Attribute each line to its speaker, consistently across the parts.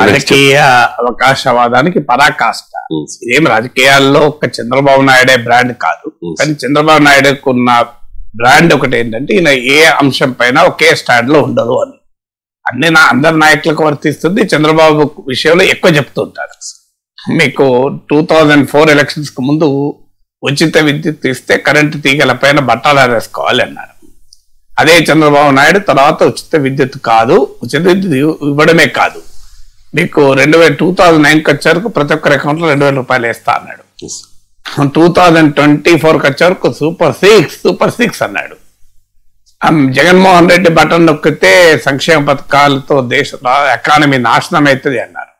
Speaker 1: రాజకీయ అవకాశవాదానికి పరాకాష్ట. ఇదేం రాజకీయాల్లో ఒక చంద్రబాబు నాయుడే బ్రాండ్ కాదు, కానీ చంద్రబాబు నాయుడుకు ఉన్న బ్రాండ్ ఒకటి ఏంటంటే ఈయన ఏ అంశం పైన ఒకే స్టాండ్ లో ఉండదు అని. అందరి నాయకులకు వర్తిస్తుంది, చంద్రబాబు విషయంలో ఎక్కువ చెప్తుంటారు. మీకు 2004 ఎలక్షన్స్ కు ముందు ఉచిత విద్యుత్ ఇస్తే కరెంటు తీగల పైన బట్టాలు వేసుకోవాలి అన్నారు. అదే చంద్రబాబు నాయుడు తర్వాత ఉచిత విద్యుత్ కాదు, ఉచిత విద్యుత్ ఇవ్వడమే కాదు, మీకు 2009కి వచ్చేవరకు ప్రతి ఒక్కరి అకౌంట్ లో 2000 రూపాయలు వేస్తా అన్నాడు. 2024కి వచ్చేవరకు సూపర్ సిక్స్ అన్నాడు. జగన్మోహన్ రెడ్డి బటన్ నొక్కితే సంక్షేమ పథకాలతో దేశ ఎకానమీ నాశనం అవుతుంది అన్నారు.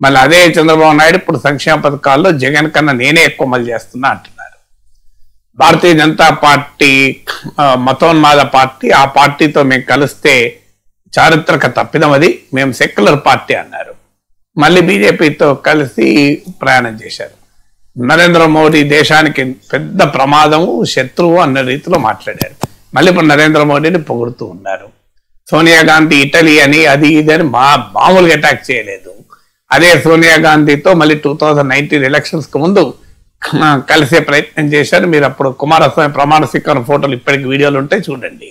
Speaker 1: మళ్ళీ అదే చంద్రబాబు నాయుడు ఇప్పుడు సంక్షేమ పథకాల్లో జగన్ కన్నా నేనే ఎక్కువ అమలు చేస్తున్నా అంటున్నారు. భారతీయ జనతా పార్టీ మతోన్మాద పార్టీ, ఆ పార్టీతో మేము కలిస్తే చారిత్రక తప్పిదం, అది మేము సెక్యులర్ పార్టీ అన్నారు. మళ్ళీ బీజేపీతో కలిసి ప్రయాణం చేశారు. నరేంద్ర మోడీ దేశానికి పెద్ద ప్రమాదము, శత్రువు అన్న రీతిలో మాట్లాడారు. మళ్ళీ ఇప్పుడు నరేంద్ర మోడీని పొగుడుతూ ఉన్నారు. సోనియా గాంధీ ఇటలీ అని అది ఇది అని మామూలుగా అటాక్ చేయలేదు. అదే సోనియా గాంధీతో మళ్ళీ 2019 ఎలక్షన్స్ కు ముందు కలిసే ప్రయత్నం చేశారు. మీరు అప్పుడు కుమారస్వామి ప్రమాణ స్వీకారం ఫోటోలు ఇప్పటికి వీడియోలు ఉంటాయి, చూడండి.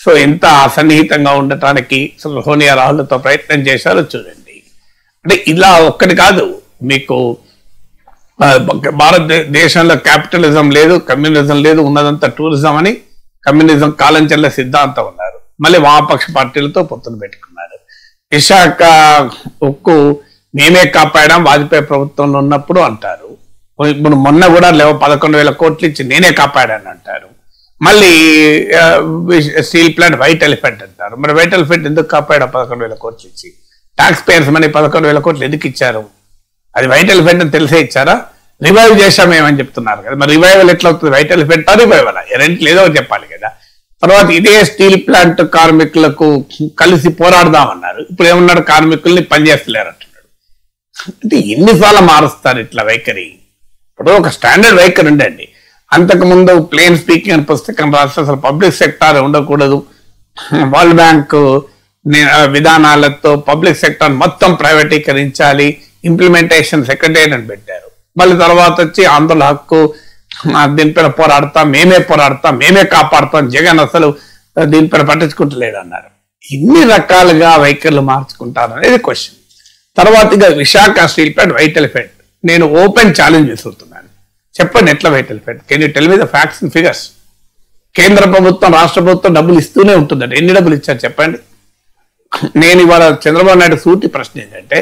Speaker 1: సో ఎంత సన్నిహితంగా ఉండటానికి సోనియా రాహుల్తో ప్రయత్నం చేశారో చూడండి. అంటే ఇలా ఒక్కటి కాదు, మీకు భారతదేశంలో క్యాపిటలిజం లేదు, కమ్యూనిజం లేదు, ఉన్నదంతా టూరిజం అని కమ్యూనిజం కాలం చెల్ల సిద్ధాంతం ఉన్నారు. మళ్ళీ వామపక్ష పార్టీలతో పొత్తులు పెట్టుకున్నారు. విశాఖ ఉక్కు మేమే కాపాడాం వాజ్పేయి ప్రభుత్వంలో ఉన్నప్పుడు అంటారు. ఇప్పుడు మొన్న కూడా 11,000 కోట్లు ఇచ్చి నేనే కాపాడాను అంటారు. మళ్ళీ స్టీల్ ప్లాంట్ వైట్ ఎలిఫెంట్ అంటారు. మరి వైట్ ఎలిఫెంట్ ఎందుకు కాపాడా 11,000 కోట్లు ఇచ్చి? ట్యాక్స్ పేయర్స్ మనీ 11,000 కోట్లు ఎందుకు ఇచ్చారు? అది వైట్ ఎలిఫెంట్ అని తెలిసే ఇచ్చారా? రివైవ్ చేశామేమని చెప్తున్నారు కదా. మరి రివైవల్ ఎట్లా అవుతుంది? వైట్ ఎలిఫెంట్ రివైవల్ రెంట్లు ఏదో చెప్పాలి కదా. తర్వాత ఇదే స్టీల్ ప్లాంట్ కార్మికులకు కలిసి పోరాడదామన్నారు. ఇప్పుడు ఏమన్నాడు? కార్మికుల్ని పనిచేస్తలేరు అంటున్నాడు. అంటే ఎన్నిసార్లు మారుస్తారు ఇట్లా వైఖరి? ఇప్పుడు ఒక స్టాండర్డ్ వైఖరి ఉండండి. అంతకుముందు ప్లేన్ స్పీకింగ్ అని పుస్తకం రాస్తే అసలు పబ్లిక్ సెక్టార్ ఉండకూడదు, వరల్డ్ బ్యాంక్ విధానాలతో పబ్లిక్ సెక్టార్ మొత్తం ప్రైవేటీకరించాలి, ఇంప్లిమెంటేషన్ సెక్రటరీ అని పెట్టారు. మళ్ళీ తర్వాత వచ్చి ఆందోళన హక్కు, దీనిపైన పోరాడతాం, మేమే కాపాడుతాం, జగన్ అసలు దీనిపైన పట్టించుకుంటలేడు అన్నారు. ఇన్ని రకాలుగా వైఖరులు మార్చుకుంటారు అనేది క్వశ్చన్. తర్వాత ఇక Visakha steel plant white elephant, నేను ఓపెన్ ఛాలెంజ్ విసురుతున్నాను. చెప్పండి ఎట్లా white elephant? Can you tell me the facts and figures? కేంద్ర ప్రభుత్వం రాష్ట్ర ప్రభుత్వం డబ్బులు ఇస్తూనే ఉంటుందంట. ఎన్ని డబ్బులు ఇచ్చారు చెప్పండి? నేను ఇవాళ చంద్రబాబు నాయుడు సూటి ప్రశ్న ఏంటంటే,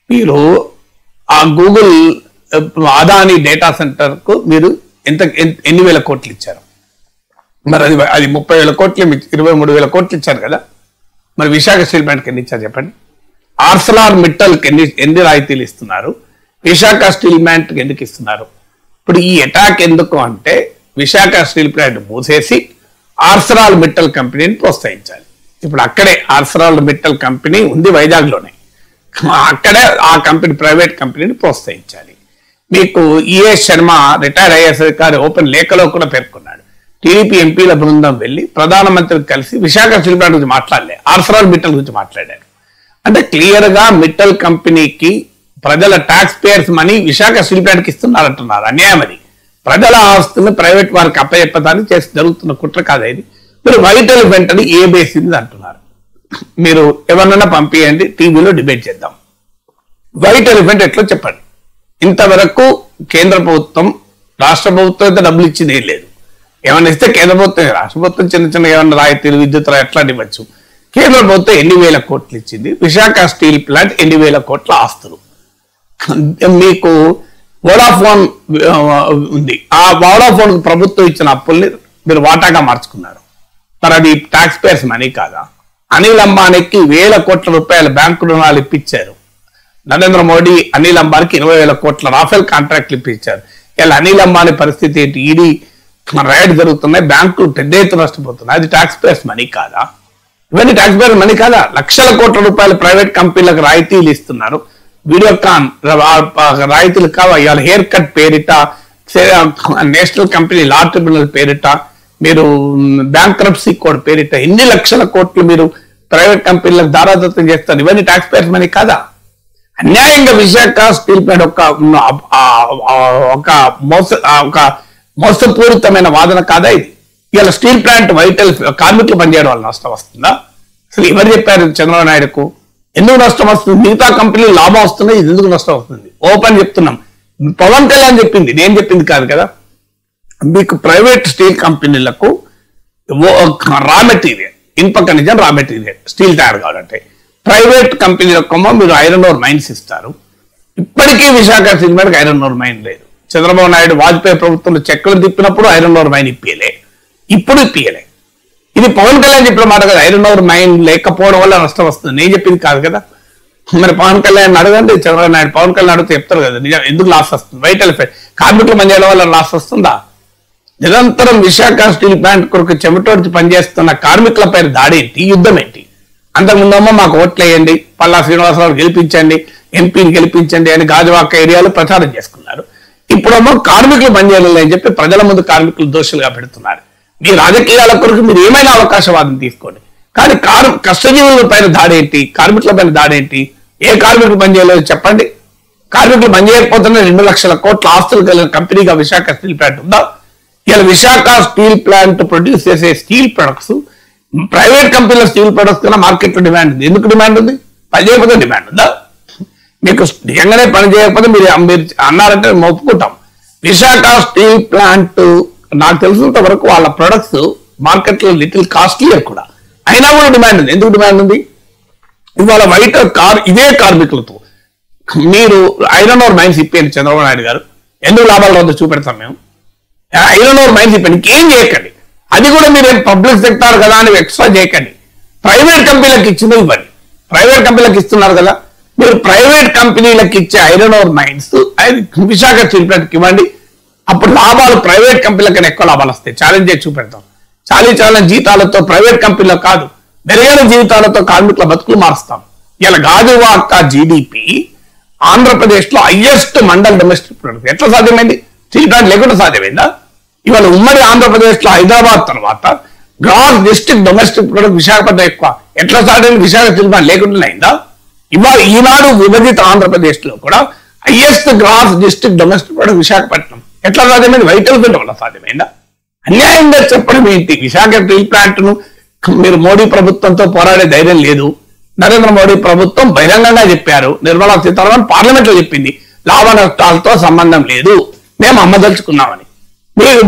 Speaker 1: మీరు ఆ గూగుల్ అదాని డేటా సెంటర్ కు మీరు ఎన్ని వేల కోట్లు ఇచ్చారు? మరి అది 30,000 కోట్లు, 23,000 కోట్లు ఇచ్చారు కదా. మరి విశాఖ స్టీల్ ప్లాంట్కి ఎన్ని ఇచ్చారు చెప్పండి? ఆర్సెలార్ మిట్టల్కి ఎన్ని రాయితీలు ఇస్తున్నారు? విశాఖ స్టీల్ ప్లాంట్కి ఎందుకు ఇస్తున్నారు? ఇప్పుడు ఈ అటాక్ ఎందుకు అంటే, విశాఖ స్టీల్ ప్లాంట్ మూసేసి ఆర్సెలార్ మిట్టల్ కంపెనీని ప్రోత్సహించాలి. ఇప్పుడు అక్కడే ఆర్సెలార్ మిట్టల్ కంపెనీ ఉంది వైజాగ్లోనే, అక్కడే ఆ కంపెనీ ప్రైవేట్ కంపెనీని ప్రోత్సహించాలి. మీకు ఈఎస్ శర్మ రిటైర్డ్ ఐఏఎస్ అధికారి ఓపెన్ లేఖలో కూడా పేర్కొన్నాడు. టీడీపీ ఎంపీల బృందం వెళ్లి ప్రధానమంత్రికి కలిసి విశాఖ స్టీల్ ప్లాంట్ గురించి మాట్లాడలే, ఆర్సెలార్ మిట్టల్ గురించి మాట్లాడారు. అంటే క్లియర్ గా మిట్టల్ కంపెనీకి ప్రజల tax payers money Visakha steel plant కి ఇస్తున్నారంటున్నారు. అన్యాయం అది. ప్రజల ఆస్తులను ప్రైవేట్ వారికి అప్పచెప్పదాన్ని చేసి జరుగుతున్న కుట్ర కాదు ఇది. మీరు వైట్ ఎలిఫెంట్ అని ఏ బేసింది అంటున్నారు. మీరు ఎవరినైనా పంపించండి, టీవీలో డిబేట్ చేద్దాం. వైట్ ఎలిఫెంట్ ఎట్లా చెప్పండి? ఇంతవరకు కేంద్ర ప్రభుత్వం రాష్ట్ర ప్రభుత్వం అయితే డబ్బులు ఇచ్చింది ఏం లేదు. ఏమన్నా ఇస్తే కేంద్ర ప్రభుత్వం, రాష్ట్ర ప్రభుత్వం చిన్న చిన్న ఏమన్నా రాయితీలు, విద్యుత్ ఎట్లాంటి ఇవ్వచ్చు. కేంద్ర ప్రభుత్వం ఎన్ని వేల కోట్లు ఇచ్చింది. విశాఖ స్టీల్ ప్లాంట్ 8,000 కోట్ల ఆస్తులు. మీకు వోడాఫోన్ ఉంది, ఆ వోడాఫోన్ ప్రభుత్వం ఇచ్చిన అప్పుల్ని మీరు వాటాగా మార్చుకున్నారు. మరి అది ట్యాక్స్ పేయర్స్ మనీ కాదా? అనిల్ అంబానీకి 1,000 కోట్ల రూపాయల బ్యాంకు రుణాలు ఇప్పించారు. నరేంద్ర మోడీ అనిల్ అంబానీకి 20,000 కోట్ల రాఫెల్ కాంట్రాక్ట్లు ఇప్పించారు. ఇలా అనిల్ అంబానీ పరిస్థితి ఏంటి? ఈడీ రైడ్ జరుగుతున్నాయి, బ్యాంకులు పెద్ద ఎత్తున నష్టపోతున్నాయి. అది ట్యాక్స్ పేయర్స్ మనీ కాదా? ఇవన్నీ ట్యాక్స్ పేయర్ మనీ కాదా? లక్షల కోట్ల రూపాయలు ప్రైవేట్ కంపెనీలకు రాయితీలు ఇస్తున్నారు. వీడియోకాన్ రాయితీలు కావా? ఇవాళ హెయిర్ కట్ పేరిట, నేషనల్ కంపెనీ లా ట్రిబ్యునల్ పేరిట, మీరు బ్యాంక్రప్సీ కోడ్ పేరిట ఎన్ని లక్షల కోట్లు మీరు ప్రైవేట్ కంపెనీలకు దారాదత్తం చేస్తారు. ఇవన్నీ ట్యాక్స్ పేయర్స్ మనీ కాదా? అన్యాయంగా విశాఖ స్టీల్ ప్లాంట్ ఒక మోసపూరితమైన వాదన కాదా ఇది? ఇలా స్టీల్ ప్లాంట్ వైటల్ కార్మికులు పనిచేయడం వల్ల నష్టం వస్తుందా? అసలు ఎవరు చెప్పారు చంద్రబాబు నాయుడుకు? ఎందుకు నష్టం వస్తుంది? మిగతా కంపెనీలు లాభం వస్తుంది, ఇది ఎందుకు నష్టం వస్తుంది? ఓపెన్ చెప్తున్నాం. పవన్ కళ్యాణ్ చెప్పింది, నేను చెప్పింది కాదు కదా. మీకు ప్రైవేట్ స్టీల్ కంపెనీలకు రా మెటీరియల్, ఇనుప ఖనిజం రా మెటీరియల్ స్టీల్ తయారు కావాలంటే ప్రైవేట్ కంపెనీలకు మీరు ఐరన్ ఓర్ మైన్స్ ఇస్తారు. ఇప్పటికీ విశాఖ స్టీల్ ప్లాంట్కి ఐరన్ ఓర్ మైన్ లేదు. చంద్రబాబు నాయుడు వాజ్పేయి ప్రభుత్వంలో చెక్కులు తిప్పినప్పుడు ఐరన్ ఓర్ మైన్ ఇప్పియలే, ఇప్పుడు ఇప్పియలే. ఇది పవన్ కళ్యాణ్ చెప్పిన మాట కదా, ఐరన్ ఓర్ మైన్ లేకపోవడం వల్ల నష్టం వస్తుంది. నేను చెప్పింది కాదు కదా. మరి పవన్ కళ్యాణ్ అడగండి, చంద్రబాబు నాయుడు పవన్ కళ్యాణ్ అడిగితే చెప్తారు కదా నిజం ఎందుకు లాస్ వస్తుంది. వైటల్ కార్మికులు పనిచేయడం వల్ల లాస్ వస్తుందా? నిరంతరం విశాఖ స్టీల్ ప్లాంట్ కొరకు చెమటోడ్చి పనిచేస్తున్న కార్మికుల పైన దాడి ఏంటి, యుద్ధం ఏంటి? అంతకుముందేమో మాకు ఓట్లు వేయండి, పల్లా శ్రీనివాసరావు గెలిపించండి, ఎంపీని గెలిపించండి అని గాజువాక ఏరియాలో ప్రచారం చేసుకున్నారు. ఇప్పుడేమో కార్మికులు పనిచేయాలని అని చెప్పి ప్రజల ముందు కార్మికులు దోషులుగా పెడుతున్నారు. మీ రాజకీయాల కొరకు మీరు ఏమైనా అవకాశవాదం తీసుకోండి, కానీ కష్టజీవుల పైన దాడి ఏంటి, కార్మికుల పైన దాడి ఏంటి? ఏ కార్మికులు పనిచేయలేదు చెప్పండి? కార్మికులు పనిచేయకపోతున్న 2 లక్షల కోట్ల ఆస్తులు కలిగిన కంపెనీగా విశాఖ స్టీల్ ప్లాంట్ ఉందా? ఇలా విశాఖ స్టీల్ ప్లాంట్ ప్రొడ్యూస్ చేసే స్టీల్ ప్రొడక్ట్స్ ప్రైవేట్ కంపెనీల స్టీల్ ప్రొడక్ట్స్ కన్నా మార్కెట్లో డిమాండ్ ఉంది. ఎందుకు డిమాండ్ ఉంది? పని చేయకపోతే డిమాండ్ ఉందా? మీకు నిజంగానే పని చేయకపోతే మీరు అన్నారంటే మేము ఒప్పుకుంటాం. విశాఖ స్టీల్ ప్లాంట్ నాకు తెలిసినంత వరకు వాళ్ళ ప్రొడక్ట్స్ మార్కెట్లో లిటిల్ కాస్ట్లీయర్ కూడా, అయినా కూడా డిమాండ్ ఉంది. ఎందుకు డిమాండ్ ఉంది? ఇవాళ ఇదే కార్మికులతో మీరు ఐరన్ ఓర్ మైన్స్ ఇప్పేయండి చంద్రబాబు నాయుడు గారు, ఎందుకు లాభాలు వద్ద చూపెడతాం మేము. ఐరన్ ఓర్ మైన్స్ ఇప్పండి, ఇంకేం చేయకండి. అది కూడా మీరు పబ్లిక్ సెక్టార్ కదా అని ఎక్స్ట్రా చేయకండి. ప్రైవేట్ కంపెనీలకు ఇచ్చింది ఇవ్వండి. ప్రైవేట్ కంపెనీలకు ఇస్తున్నారు కదా, మీరు ప్రైవేట్ కంపెనీలకు ఇచ్చే iron ore mines Visakha steel ప్లాంట్కి ఇవ్వండి. అప్పుడు లాభాలు ప్రైవేట్ కంపెనీలకన్నా ఎక్కువ లాభాలు వస్తాయి. ఛాలెంజ్ చేసి చూపెడతాం. చాలా జీతాలతో ప్రైవేట్ కంపెనీలకు కాదు, మెరుగైన జీవితాలతో కార్మికుల బతుకులు మారుస్తాం. ఇలా గాజువాక జీడిపి ఆంధ్రప్రదేశ్ లో హైయెస్ట్ మండల్ డొమెస్టిక్ ప్రొడక్ట్ ఎట్లా సాధ్యమైంది? స్టీల్ ప్లాంట్ లేకుండా సాధ్యమైందా? ఇవాళ ఉమ్మడి ఆంధ్రప్రదేశ్ లో హైదరాబాద్ తర్వాత gross district domestic product Visakhapatnam ఎక్కువ. ఎట్లా సాధ్యమైంది? విశాఖ స్టీల్ ప్లాంట్ లేకుండా అయిందా? ఇవాళ ఈనాడు విభజిత ఆంధ్రప్రదేశ్ లో కూడా highest gross district domestic product Visakhapatnam. ఎట్లా సాధ్యమైంది? వైటల్ ఫీల్డ్ వల్ల సాధ్యమైందా? అన్యాయంగా చెప్పడం ఏంటి? విశాఖ స్టీల్ ప్లాంట్ ను మీరు మోడీ ప్రభుత్వంతో పోరాడే ధైర్యం లేదు. నరేంద్ర మోడీ ప్రభుత్వం బహిరంగంగా చెప్పారు, నిర్మలా సీతారామన్ పార్లమెంట్ లో చెప్పింది, లాభ నష్టాలతో సంబంధం లేదు, మేము అమ్మదలుచుకున్నామని.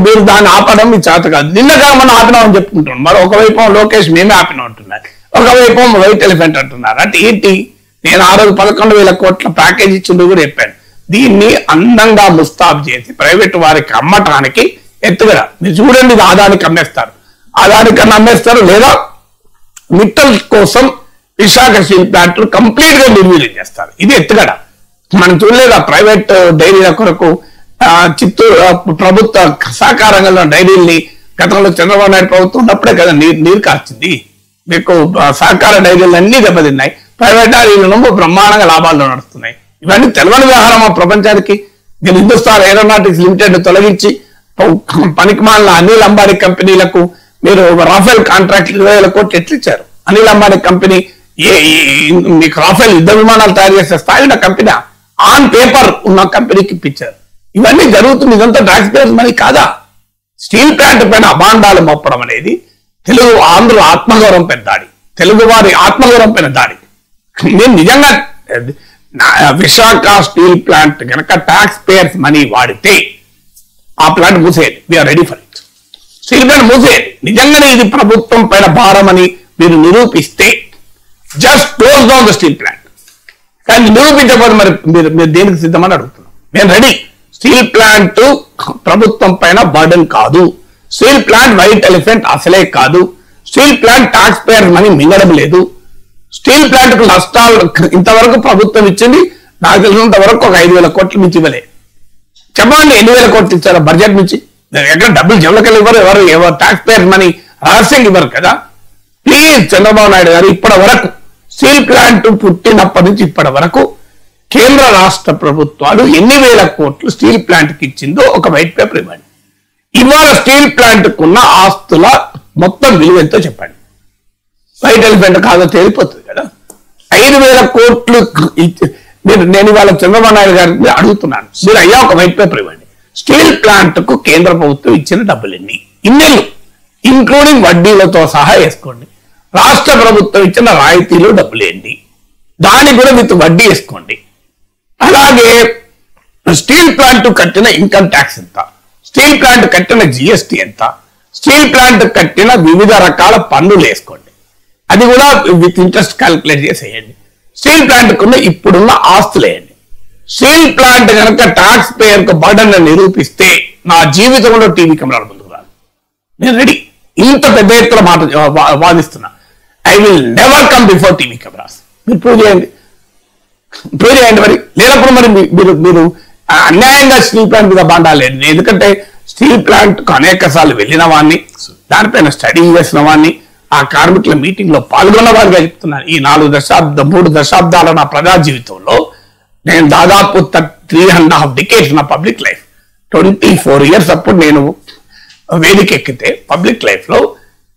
Speaker 1: మీరు దాన్ని ఆపడం మీ చేత కాదు. నిన్నగా మనం ఆపినామని చెప్పుకుంటున్నాం. మరి ఒకవైపు లోకేష్ మేమే ఆపినా అంటున్నారు, ఒకవైపు వైట్ ఎలిఫెంట్ అంటున్నారు. అంటే ఏంటి? నేను ఆ రోజు 11,000 కోట్ల ప్యాకేజ్ ఇచ్చింది కూడా చెప్పాను. దీన్ని అందంగా ముస్తాబు చేసి ప్రైవేట్ వారికి అమ్మటానికి ఎత్తుగడ. మీరు చూడండి, ఇది ఆదానికి అమ్మేస్తారు, ఆదానికన్నా అమ్మేస్తారు, లేదా మిట్టల్ కోసం విశాఖ స్టీల్ ప్లాంట్ కంప్లీట్ గా నిర్వీర్యం చేస్తారు. ఇది ఎత్తుగడ. మనం చూడలేదు ఆ ప్రైవేట్ డైరీల కొరకు చిత్తూరు ప్రభుత్వ సహకార రంగంలో డైరీల్ని గతంలో చంద్రబాబు నాయుడు ప్రభుత్వం ఉన్నప్పుడే కదా నీరు కాచింది. మీకు సహకార డైరీలు అన్ని దెబ్బతిన్నాయి, ప్రైవేట్ డైరీలను బ్రహ్మాండంగా లాభాల్లో నడుస్తున్నాయి. ఇవన్నీ తెలవని వ్యవహారం ఆ ప్రపంచానికి. మీరు హిందుస్థాన్ ఏరోనాటిక్స్ లిమిటెడ్ తొలగించి పనికిమాలిన అనిల్ అంబానీ కంపెనీలకు మీరు రాఫెల్ కాంట్రాక్ట్ 20,000 కోట్లు ఎట్లు ఇచ్చారు? అనిల్ అంబానీ కంపెనీ మీకు రాఫెల్ యుద్ధ విమానాలు తయారు చేసే స్థాయి ఉన్న కంపెనీ, ఆన్ పేపర్ ఉన్న కంపెనీకి ఇప్పించారు. ఇవన్నీ జరుగుతుంది. ఇదంతా ట్యాక్స్ పేయర్స్ మనీ కాదా? స్టీల్ ప్లాంట్ పైన అభాండాలు మోపడం అనేది తెలుగు ఆంధ్రుల ఆత్మగౌరవం పైన దాడి, తెలుగు వారి ఆత్మగౌరవం పైన దాడి. నేను నిజంగా విశాఖ స్టీల్ ప్లాంట్ కనుక ట్యాక్స్ పేయర్స్ మనీ వాడితే ఆ ప్లాంట్ మూసేయండి, we are ready for it. Steel plant మూసేయండి. నిజంగానే ఇది ప్రభుత్వం పైన భారం అని మీరు నిరూపిస్తే just close down the steel plant. కానీ నిరూపించకపోతే మరి మీరు దేనికి సిద్ధమని అడుగుతున్నాం. మేము రెడీ. స్టీల్ ప్లాంట్ ప్రభుత్వం పైన బర్డెన్ కాదు. స్టీల్ ప్లాంట్ వైట్ ఎలిఫెంట్ అసలే కాదు. Steel plant tax payer money మింగడం లేదు. స్టీల్ ప్లాంట్ కు నష్టాలు ఇంతవరకు ప్రభుత్వం ఇచ్చింది నాకు తెలిసినంత వరకు ఒక 5,000 కోట్లు మించి ఇవ్వలే. చెప్పండి, 8,000 కోట్లు ఇచ్చారు బడ్జెట్ నుంచి. ఎక్కడ డబ్బులు జమలకెళ్ళి ఇవ్వరు, ఎవరు ట్యాక్స్ పేయర్ మనీ రహస్యంగా ఇవ్వరు కదా. ప్లీజ్ చంద్రబాబు నాయుడు గారు, ఇప్పటి వరకు స్టీల్ ప్లాంట్ పుట్టినప్పటి నుంచి ఇప్పటి వరకు కేంద్ర రాష్ట్ర ప్రభుత్వాలు ఎన్ని వేల కోట్లు స్టీల్ ప్లాంట్ కి ఇచ్చిందో ఒక వైట్ పేపర్ ఇవ్వండి. ఇవాళ స్టీల్ ప్లాంట్ కున్న ఆస్తుల మొత్తం విలువ ఎంతో చెప్పండి. వైట్ ఎలిఫెంట్ కాదో తేలిపోతుంది కదా. 5,000 కోట్లు నేను ఇవాళ చంద్రబాబు నాయుడు గారిని అడుగుతున్నాను, మీరు అయ్యా ఒక వైట్ పేపర్ ఇవ్వండి, స్టీల్ ప్లాంట్ కు కేంద్ర ప్రభుత్వం ఇచ్చిన డబ్బులు ఇన్నేళ్ళు ఇంక్లూడింగ్ వడ్డీలతో సహా వేసుకోండి, రాష్ట్ర ప్రభుత్వం ఇచ్చిన రాయితీలు డబ్బులు ఏంటి, దానికి కూడా విత్ వడ్డీ వేసుకోండి, అలాగే స్టీల్ ప్లాంట్ కట్టిన ఇన్కమ్ ట్యాక్స్ ఎంత, స్టీల్ ప్లాంట్ కట్టిన జిఎస్టీ ఎంత, స్టీల్ ప్లాంట్ కట్టిన వివిధ రకాల పన్నులు వేసుకోండి, అది కూడా విత్ ఇంట్రెస్ట్ క్యాల్కులేట్ చేసేయండి, స్టీల్ ప్లాంట్ కున్న ఇప్పుడున్న ఆస్తులు వేయండి. స్టీల్ ప్లాంట్ కనుక ట్యాక్స్ పేయర్ కు బర్డన్ నిరూపిస్తే నా జీవితంలో టీవీ కెమెరాల ముందుకు రాను, నేను రెడీ. ఇంత పెద్ద ఎత్తున వాదిస్తున్నా. I will never come before TV cameras. మీరు ప్రూవ్ చేయండి మరి. లేనప్పుడు మరి మీరు అన్యాయంగా స్టీల్ ప్లాంట్ మీద బాండాలేండి. ఎందుకంటే స్టీల్ ప్లాంట్ కు అనేక సార్లు వెళ్ళిన వాడిని, దానిపైన స్టడీ చేసిన వాడిని, ఆ కార్మికుల మీటింగ్ లో పాల్గొన్న వారిగా చెప్తున్నాను. ఈ 3 దశాబ్దాల నా ప్రజా జీవితంలో నేను దాదాపు 3.5 డికేట్స్ నా పబ్లిక్ లైఫ్, 24 years అప్పుడు నేను వేదిక ఎక్కితే పబ్లిక్ లైఫ్ లో,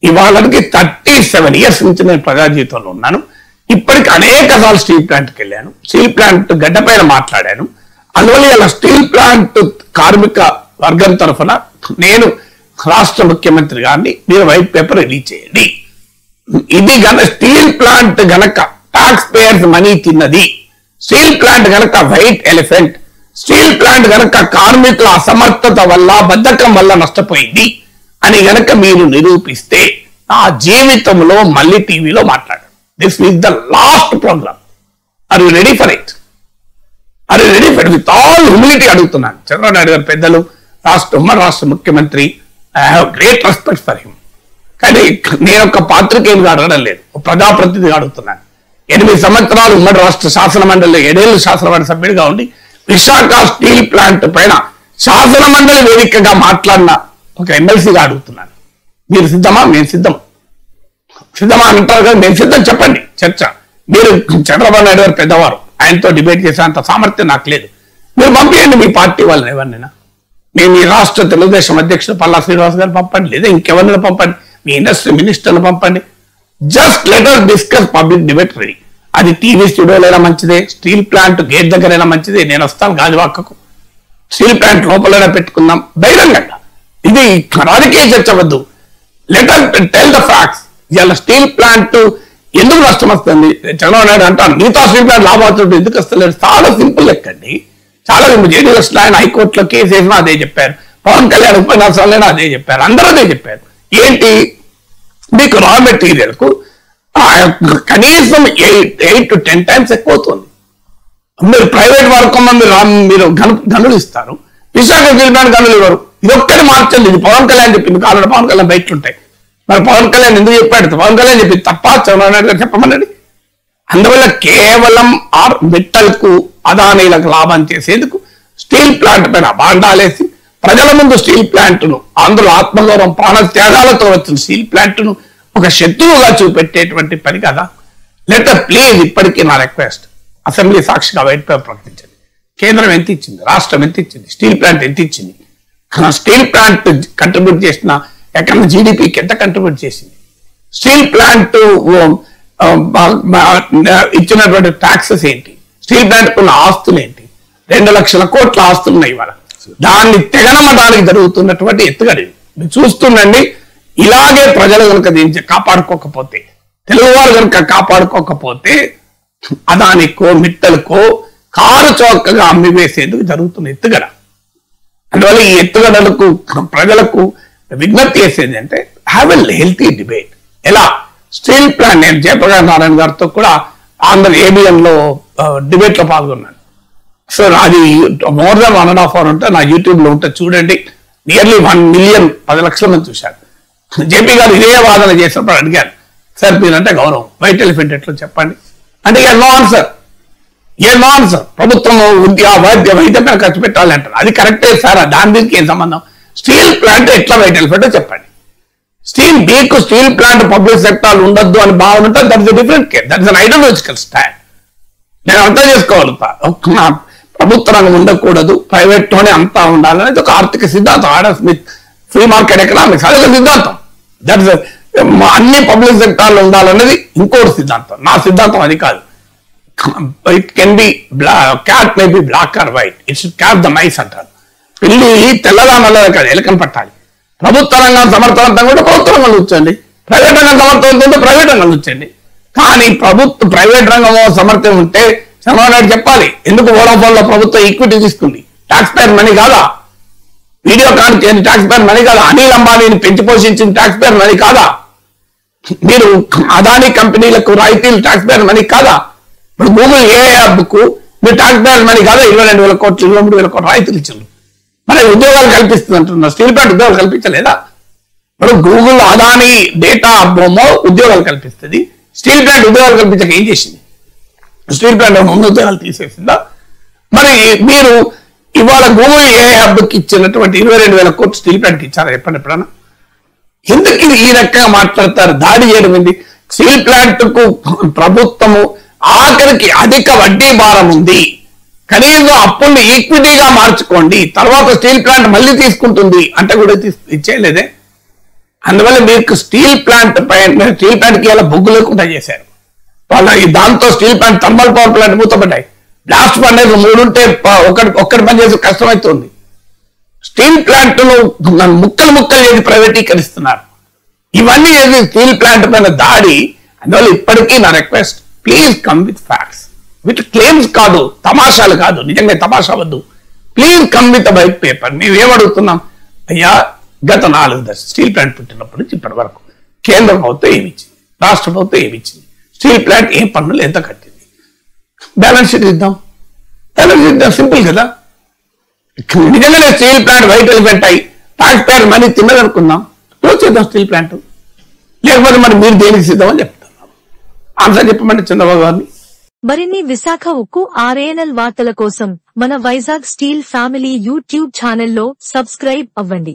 Speaker 1: ఇవాళకి 37 years నుంచి నేను ప్రజా జీవితంలో ఉన్నాను. ఇప్పటికి అనేక సార్లు స్టీల్ ప్లాంట్కి వెళ్ళాను, స్టీల్ ప్లాంట్ గడ్డ పైన మాట్లాడాను. అందువల్ల ఇలా స్టీల్ ప్లాంట్ కార్మిక వర్గం తరఫున నేను రాష్ట్ర ముఖ్యమంత్రి గారిని మీరు వైట్ పేపర్ రిలీజ్ చేయండి. ఇది స్టీల్ ప్లాంట్ గనక టాక్స్ పేయర్స్ మనీ తిన్నది, స్టీల్ ప్లాంట్ గనక వైట్ ఎలిఫెంట్, స్టీల్ ప్లాంట్ గనక కార్మికుల అసమర్థత వల్ల బద్ధకం వల్ల నష్టపోయింది అని గనక మీరు నిరూపిస్తే నా జీవితంలో మళ్ళీ టీవీలో మాట్లాడారు. This is the last programme. Are you ready for it? Are you ready for it? With all humility అడుగుతున్నాను. చంద్రబాబు నాయుడు గారు పెద్దలు, ఉమ్మడి రాష్ట్ర ముఖ్యమంత్రి, I have great respect for him. కానీ నేను ఒక పాత్రికేయులుగా అడగడం లేదు, ఒక ప్రజాప్రతినిధిగా అడుగుతున్నాను. 8 సంవత్సరాలు ఉమ్మడి రాష్ట్ర శాసన మండలిలో 7 ఏళ్ళు శాసనమండలి సభ్యుడిగా ఉండి విశాఖ స్టీల్ ప్లాంట్ పైన శాసన మండలి వేదికగా మాట్లాడిన ఒక ఎమ్మెల్సీగా అడుగుతున్నాను. మీరు సిద్ధమా? మేము సిద్ధమా అంటారు కదా, నేను సిద్ధం. చెప్పండి చర్చ. మీరు చంద్రబాబు నాయుడు గారు పెద్దవారు, ఆయనతో డిబేట్ చేసేంత సామర్థ్యం నాకు లేదు. మీరు పంపించండి మీ పార్టీ వాళ్ళని ఎవరినైనా. మేము ఈ రాష్ట్ర తెలుగుదేశం అధ్యక్షుడు పల్లా శ్రీనివాస్ గారు పంపండి, లేదా ఇంకెవరిని పంపండి, మీ ఇండస్ట్రీ మినిస్టర్ని పంపండి. Just let us discuss public debate ready. అది టీవీ స్టూడియోలైనా మంచిదే, స్టీల్ ప్లాంట్ గేట్ దగ్గరైనా మంచిదే. నేను వస్తాను గాజువాకకు, స్టీల్ ప్లాంట్ లోపలైనా పెట్టుకుందాం బహిరంగంగా. ఇది రాజకీయ చర్చ వద్దు. Let us tell the facts. ఇలా స్టీల్ ప్లాంట్ ఎందుకు నష్టం వస్తుంది? చంద్రబాబు నాయుడు అంటారు మిగతా స్టీల్ ప్లాంట్ లాభం అవుతుంది, ఎందుకు వస్తలేదు? చాలా సింపుల్ లెక్కండి, చాలా సింపుల్. జేడీఎస్ ఆయన హైకోర్టులో కేసు వేసినా అదే చెప్పారు, పవన్ కళ్యాణ్ ఉపన్యాసాలైనా అదే చెప్పారు, అందరూ అదే చెప్పారు. ఏంటి? మీకు రా మెటీరియల్ కు కనీసం 8 to 10 times ఎక్కువ అవుతుంది. మీరు ప్రైవేట్ వర్క్ మీరు గనులు ఇస్తారు, విశాఖ స్టీల్ ప్లాంట్ గనులు ఇవ్వరు. ఇది ఒక్కటి మార్చండి. ఇది పవన్ కళ్యాణ్ చెప్పింది, కారణం పవన్ కళ్యాణ్ బయట ఉంటాయి. మరి పవన్ కళ్యాణ్ ఎందుకు చెప్పాడు? పవన్ కళ్యాణ్ చెప్పింది తప్ప చంద్రబాబు నాయుడు గారు చెప్పమనండి. అందువల్ల కేవలం మెట్టల్ కు అదానీలకు లాభం చేసేందుకు స్టీల్ ప్లాంట్ పైన బాండాలేసి ప్రజల ముందు స్టీల్ ప్లాంట్ ను, అందులో ఆత్మగౌరవం ప్రాణ త్యాగాలతో వచ్చిన స్టీల్ ప్లాంట్ ను ఒక శత్రువుగా చూపెట్టేటువంటి పని కదా. లెట్ ప్లీజ్, ఇప్పటికీ నా రిక్వెస్ట్, అసెంబ్లీ సాక్షిగా వైట్ పేపర్ ప్రకటించండి. కేంద్రం ఎంత ఇచ్చింది, రాష్ట్రం ఎంత ఇచ్చింది, స్టీల్ ప్లాంట్ ఎంత ఇచ్చింది, స్టీల్ ప్లాంట్ కంట్రిబ్యూట్ చేసిన ఎక్కడ జీడిపికి ఎంత కంట్రిబ్యూట్ చేసింది, స్టీల్ ప్లాంట్ ఇచ్చినటువంటి ట్యాక్సెస్ ఏంటి, స్టీల్ ప్లాంట్ ఉన్న ఆస్తులు ఏంటి? 2 లక్షల కోట్ల ఆస్తులు ఉన్నాయి ఇవాళ. దాన్ని తెగనమడానికి జరుగుతున్నటువంటి ఎత్తుగడి మీరు చూస్తుండండి. ఇలాగే ప్రజలు కనుక దీన్ని కాపాడుకోకపోతే, తెలుగువారు కనుక కాపాడుకోకపోతే అదానికో మిట్టలకో కారు చౌకగా అమ్మివేసేందుకు జరుగుతున్న ఎత్తుగడ. అందువల్ల ఈ ఎత్తుగడలకు ప్రజలకు విజ్ఞప్తి చేసేది అంటే హ్యావ్ ఎ హెల్తీ డిబేట్. ఎలా? స్టీల్ ప్లాంట్, నేను జయప్రకాష్ నారాయణ గారితో కూడా ఆంధ్ర ABN లో డిబేట్ లో పాల్గొన్నాను. సో అది మోర్ దాన్ 1.5 hour ఉంటే నా యూట్యూబ్ లో ఉంటే చూడండి. నియర్లీ 1 million 10 లక్షల మంది చూశారు. జేపీ గారు ఇదే వాదన చేసినప్పుడు అడిగాను, సార్ మీరంటే గౌరవం, వైట్ ఎలిఫెంట్ ఎట్లా చెప్పండి అంటే నో ఆన్సర్. ప్రభుత్వం వైద్యం ఖర్చు పెట్టాలి అంటారు. అది కరెక్టే సార్, దాని దీనికి ఏం సంబంధం? స్టీల్ ప్లాంట్ ఎట్లా వైట్ ఎలిఫెంట్ చెప్పండి. మీకు స్టీల్ ప్లాంట్ పబ్లిక్ సెక్టార్ ఉండొద్దు అని భావన ఉంటే that is different case, that is an ideological stand. నేను అర్థం చేసుకోగలుగుతా. ప్రభుత్వ రంగం ఉండకూడదు, ప్రైవేట్ లోనే అంతా ఉండాలనేది ఒక ఆర్థిక సిద్ధాంతం. Adam Smith free market economics, అదొక సిద్ధాంతం. దట్ ఇస్ అన్ని పబ్లిక్ సెక్టార్లో ఉండాలన్నది ఇంకోటి సిద్ధాంతం. నా సిద్ధాంతం అది కాదు. It can be cat may be black or white, it should catch the mice అంటారు. పిల్లి తెల్లదా నల్లదా కాదు, ఎలకని పట్టాలి. ప్రభుత్వ రంగం సమర్థవంతంగా ఉంటే ప్రభుత్వ రంగంలో ఉంచండి, ప్రైవేట్ రంగం సమర్థవంతం ఉంటే ప్రైవేట్ రంగంలో ఉంచండి. కానీ ప్రైవేట్ రంగం సమర్థం ఉంటే చంద్రబాబు నాయుడు చెప్పాలి, ఎందుకు వోడాఫోన్ లో ప్రభుత్వం ఈక్విటీ తీసుకుంది, ట్యాక్స్ పేర్ మనీ కాదా? వీడియోకాన్ చేయని ట్యాక్స్ పేర్ మనీ కాదా? అనిల్ అంబానీని పెంచి పోషించిన ట్యాక్స్ పేర్ మనీ కాదా? మీరు అదానీ కంపెనీలకు రాయితీలు ట్యాక్స్ పేర్ మనీ కాదా? ఇప్పుడు గూగుల్ ఏ హబ్ కు మీరు ట్యాక్స్ పేర్ మనీ కాదా? 22,000 కోట్లు 23,000 కోట్లు రాయితీలు ఇచ్చిండ్రు. మరి ఉద్యోగాలు కల్పిస్తుంది అంటున్నారు, స్టీల్ ప్లాంట్ ఉద్యోగాలు కల్పించలేదా? ఇప్పుడు గూగుల్ అదానీ డేటా బొమ్మో ఉద్యోగాలు కల్పిస్తుంది, స్టీల్ ప్లాంట్ ఉద్యోగాలు కల్పించక ఏం చేసింది? స్టీల్ ప్లాంట్ ముందు ఉద్యోగాలు తీసేసిందా? మరి మీరు ఇవాళ గూగుల్ ఏ హబ్కి ఇచ్చినటువంటి 22,000 కోట్లు స్టీల్ ప్లాంట్కి ఇచ్చారా చెప్పండి ఎప్పుడన్నా? ఎందుకు ఈ రకంగా మాట్లాడతారు? దాడి చేయడం ఏంటి? స్టీల్ ప్లాంట్ కు ప్రభుత్వము ఆఖరికి అధిక వడ్డీ భారం ఉంది, కనీసం అప్పుల్ని ఈక్విటీగా మార్చుకోండి, తర్వాత స్టీల్ ప్లాంట్ మళ్ళీ తీసుకుంటుంది అంటే కూడా ఇచ్చేయలేదే. అందువల్ల మీకు స్టీల్ ప్లాంట్ కి ఇలా బొగ్గు లేకుండా చేశారు. వాళ్ళ దాంతో steel plant thermal power plant మూతపడ్డాయి. బ్లాస్ట్ ఫర్నేస్ 3 ఉంటే ఒక్కటి పనిచేసి కష్టమవుతుంది. స్టీల్ ప్లాంట్ ముక్కలు చేసి ప్రైవేటీకరిస్తున్నారు. ఇవన్నీ చేసి స్టీల్ ప్లాంట్ పైన దాడి. అందువల్ల ఇప్పటికీ నా request, please come with facts, with claims కాదు, తమాషాలు కాదు, నిజంగా తమాషా వద్దు. Please come with white paper. మేము ఏమడుగుతున్నాం? అయ్యా, గత 4 దశలు స్టీల్ ప్లాంట్ పుట్టినప్పటి నుంచి ఇప్పటి వరకు కేంద్ర ప్రభుత్వం ఏమిచ్చింది, రాష్ట్ర ప్రభుత్వం ఏమిచ్చింది, స్టీల్ ప్లాంట్ ఏ పన్నులు ఎంత కట్టింది, బ్యాలెన్స్ షీట్ ఇద్దాం. సింపుల్ కదా. నిజంగానే స్టీల్ ప్లాంట్ వైట్ ఎలిమెంట్ అయ్యి ట్యాక్స్ పేర్ మనీ తిన్నదనుకుందాం, క్లోజ్ చేద్దాం స్టీల్ ప్లాంట్. లేకపోతే మరి మీరు దేనికి సిద్ధమని చెప్తున్నారు. ఆన్సర్ చెప్పమంటే చంద్రబాబు గారిని.
Speaker 2: మరిన్ని విశాఖ ఉక్కు RANL వార్తల కోసం మన వైజాగ్ స్టీల్ ఫ్యామిలీ యూట్యూబ్ ఛానల్లో సబ్స్క్రైబ్ అవ్వండి.